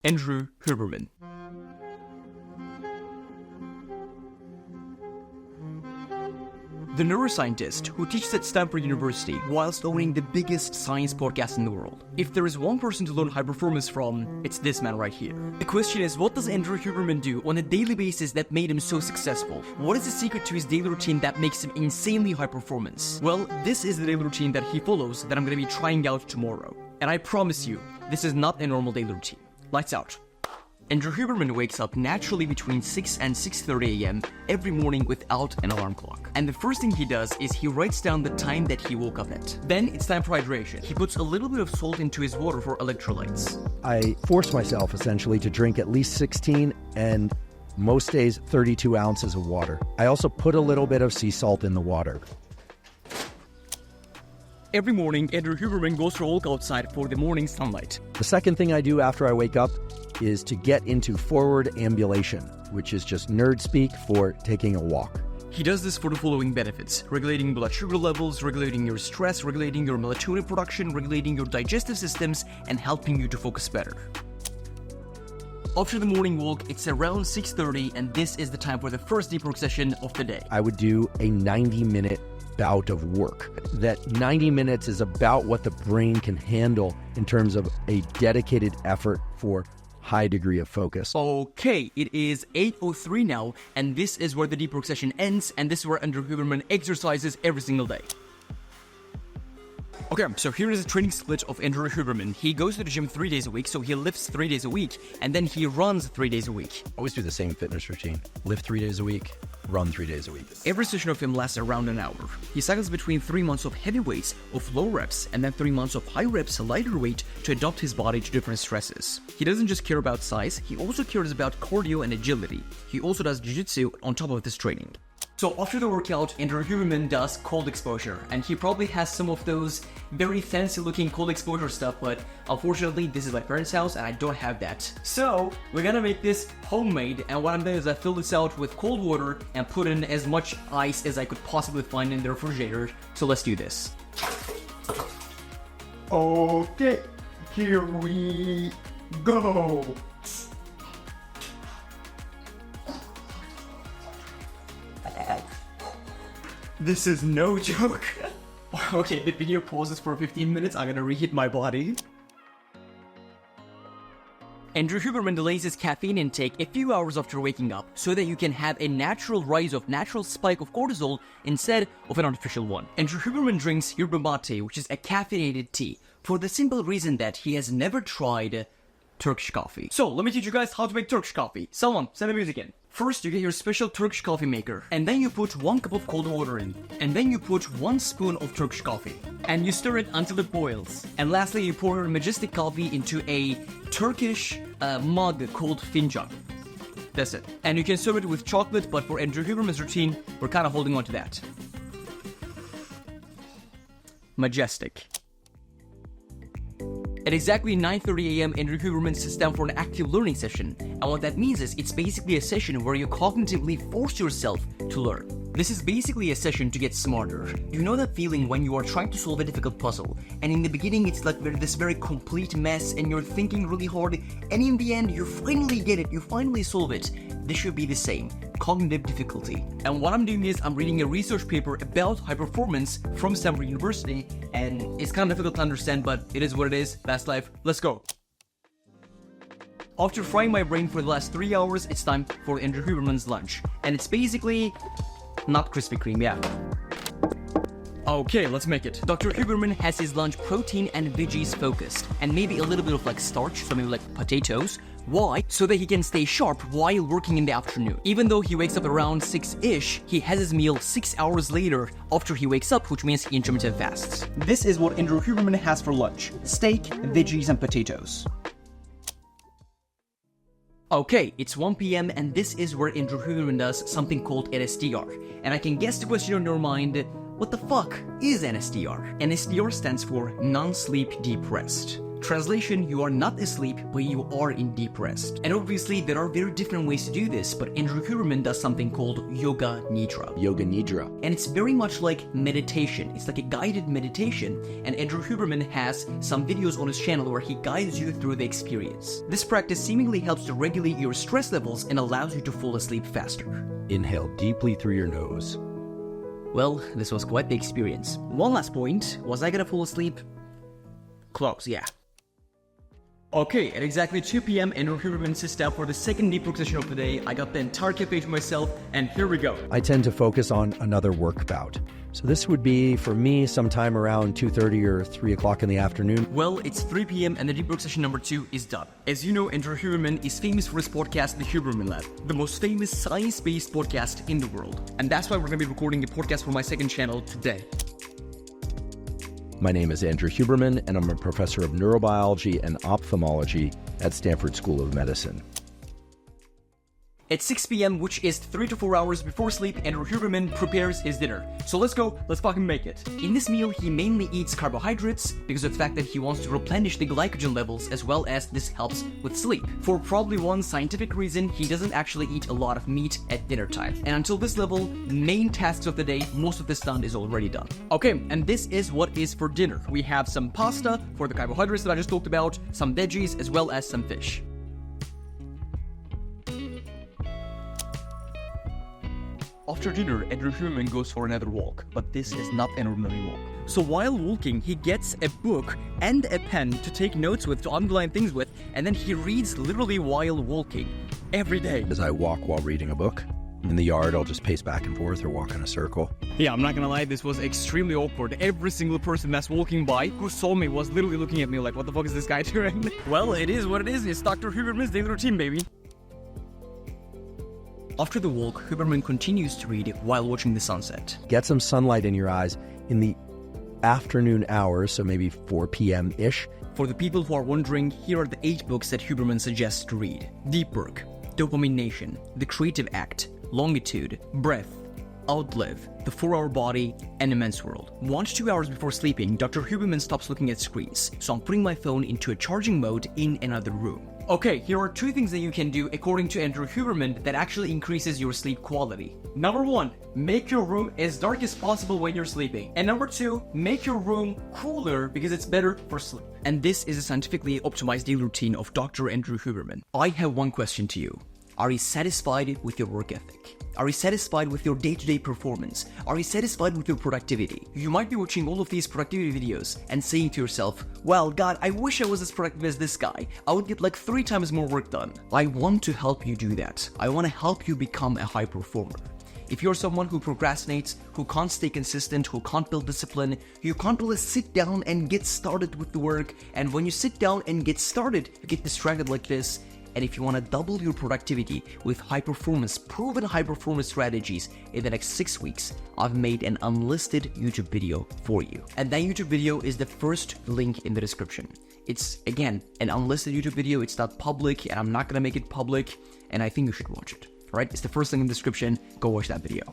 Andrew Huberman. The neuroscientist who teaches at Stanford University whilst owning the biggest science podcast in the world. If there is one person to learn high performance from, it's this man right here. The question is, what does Andrew Huberman do on a daily basis that made him so successful? What is the secret to his daily routine that makes him insanely high performance? Well, this is the daily routine that he follows that I'm going to be trying out tomorrow. And I promise you, this is not a normal daily routine. Lights out. Andrew Huberman wakes up naturally between 6 and 6:30 a.m. every morning without an alarm clock. And the first thing he does is he writes down the time that he woke up at. Then it's time for hydration. He puts a little bit of salt into his water for electrolytes. I force myself essentially to drink at least 16 and most days 32 ounces of water. I also put a little bit of sea salt in the water. Every morning, Andrew Huberman goes for a walk outside for the morning sunlight. The second thing I do after I wake up is to get into forward ambulation, which is just nerd speak for taking a walk. He does this for the following benefits: regulating blood sugar levels, regulating your stress, regulating your melatonin production, regulating your digestive systems, and helping you to focus better. After the morning walk, it's around 6:30, and this is the time for the first deep work session of the day. I would do a 90-minute bout of work. That 90 minutes is about what the brain can handle in terms of a dedicated effort for high degree of focus. Okay, it is 8:03 now, and this is where the deep work session ends, and this is where Andrew Huberman exercises every single day. Okay, so here is a training split of Andrew Huberman. He goes to the gym 3 days a week, so he lifts 3 days a week, and then he runs 3 days a week. Always do the same fitness routine. Lift 3 days a week, run 3 days a week. Every session of him lasts around an hour. He cycles between 3 months of heavy weights of low reps and then 3 months of high reps, lighter weight, to adapt his body to different stresses. He doesn't just care about size, he also cares about cardio and agility. He also does jiu-jitsu on top of this training. So after the workout, Andrew Huberman does cold exposure, and he probably has some of those very fancy looking cold exposure stuff, but unfortunately this is my parents' house and I don't have that. So we're gonna make this homemade, and what I'm doing is I fill this out with cold water and put in as much ice as I could possibly find in the refrigerator. So let's do this. Okay, here we go. This is no joke. Okay, the video pauses for 15 minutes. I'm gonna reheat my body. Andrew Huberman delays his caffeine intake a few hours after waking up so that you can have a natural natural spike of cortisol instead of an artificial one. Andrew Huberman drinks yerba mate, which is a caffeinated tea, for the simple reason that he has never tried Turkish coffee. So let me teach you guys how to make Turkish coffee. Someone, send the music in. First, you get your special Turkish coffee maker, and then you put 1 cup of cold water in, and then you put 1 spoon of Turkish coffee, and you stir it until it boils. And lastly, you pour your majestic coffee into a Turkish mug called fincan. That's it. And you can serve it with chocolate, but for Andrew Huberman's routine, we're kind of holding on to that. Majestic. At exactly 9:30 a.m., Andrew Huberman sits down for an active learning session. And what that means is it's basically a session where you cognitively force yourself to learn. This is basically a session to get smarter. You know that feeling when you are trying to solve a difficult puzzle, and in the beginning it's like this very complete mess, and you're thinking really hard, and in the end you finally get it, you finally solve it. This should be the same. Cognitive difficulty. And what I'm doing is I'm reading a research paper about high performance from Stanford University, and it's kind of difficult to understand, but it is what it is. Fast life. Let's go. After frying my brain for the last 3 hours, it's time for Andrew Huberman's lunch. And it's basically not Krispy Kreme, yeah. Okay, let's make it. Dr. Huberman has his lunch protein and veggies focused, and maybe a little bit of like starch, so maybe like potatoes. Why? So that he can stay sharp while working in the afternoon. Even though he wakes up around 6-ish, he has his meal 6 hours later after he wakes up, which means he intermittent fasts. This is what Andrew Huberman has for lunch: steak, veggies, and potatoes. Okay, it's 1 p.m. and this is where Andrew Huberman does something called NSDR. And I can guess the question on your mind, what the fuck is NSDR? NSDR stands for non-sleep deep rest. Translation, you are not asleep, but you are in deep rest. And obviously, there are very different ways to do this, but Andrew Huberman does something called Yoga Nidra. Yoga Nidra. And it's very much like meditation. It's like a guided meditation, and Andrew Huberman has some videos on his channel where he guides you through the experience. This practice seemingly helps to regulate your stress levels and allows you to fall asleep faster. Inhale deeply through your nose. Well, this was quite the experience. One last point, was I gonna fall asleep? Close, yeah. Okay, at exactly 2 p.m, Andrew Huberman sits down for the second deep work session of the day. I got the entire cafe to myself, and here we go. I tend to focus on another work bout. So this would be, for me, sometime around 2:30 or 3 o'clock in the afternoon. Well, it's 3 p.m. and the deep work session number 2 is done. As you know, Andrew Huberman is famous for his podcast, the Huberman Lab, the most famous science-based podcast in the world. And that's why we're going to be recording a podcast for my second channel today. My name is Andrew Huberman, and I'm a professor of neurobiology and ophthalmology at Stanford School of Medicine. At 6 p.m, which is 3 to 4 hours before sleep, Andrew Huberman prepares his dinner. So let's go, let's fucking make it. In this meal, he mainly eats carbohydrates because of the fact that he wants to replenish the glycogen levels, as well as this helps with sleep. For probably one scientific reason, he doesn't actually eat a lot of meat at dinner time. And until this level, main tasks of the day, most of the stunt is already done. Okay, and this is what is for dinner. We have some pasta for the carbohydrates that I just talked about, some veggies, as well as some fish. After dinner, Andrew Huberman goes for another walk, but this is not an ordinary walk. So while walking, he gets a book and a pen to take notes with, to underline things with, and then he reads literally while walking, every day. As I walk while reading a book, in the yard, I'll just pace back and forth or walk in a circle. Yeah, I'm not gonna lie, this was extremely awkward. Every single person that's walking by who saw me was literally looking at me like, what the fuck is this guy doing? Well, it is what it is. It's Dr. Huberman's Daily Routine, baby. After the walk, Huberman continues to read while watching the sunset. Get some sunlight in your eyes in the afternoon hours, so maybe 4 p.m.-ish. For the people who are wondering, here are the 8 books that Huberman suggests to read. Deep Work, Dopamine Nation, The Creative Act, Longitude, Breath, Outlive, The 4-Hour Body, and Immense World. 1 to 2 hours before sleeping, Dr. Huberman stops looking at screens, so I'm putting my phone into a charging mode in another room. Okay, here are 2 things that you can do according to Andrew Huberman that actually increases your sleep quality. Number 1, make your room as dark as possible when you're sleeping. And number 2, make your room cooler because it's better for sleep. And this is a scientifically optimized daily routine of Dr. Andrew Huberman. I have one question to you. Are you satisfied with your work ethic? Are you satisfied with your day-to-day performance? Are you satisfied with your productivity? You might be watching all of these productivity videos and saying to yourself, well, God, I wish I was as productive as this guy. I would get like 3 times more work done. I want to help you do that. I want to help you become a high performer. If you're someone who procrastinates, who can't stay consistent, who can't build discipline, you can't really sit down and get started with the work, and when you sit down and get started, you get distracted like this. And if you want to double your productivity with proven high performance strategies in the next 6 weeks, I've made an unlisted YouTube video for you. And that YouTube video is the first link in the description. It's, again, an unlisted YouTube video. It's not public, and I'm not going to make it public, and I think you should watch it. Alright, it's the first link in the description. Go watch that video.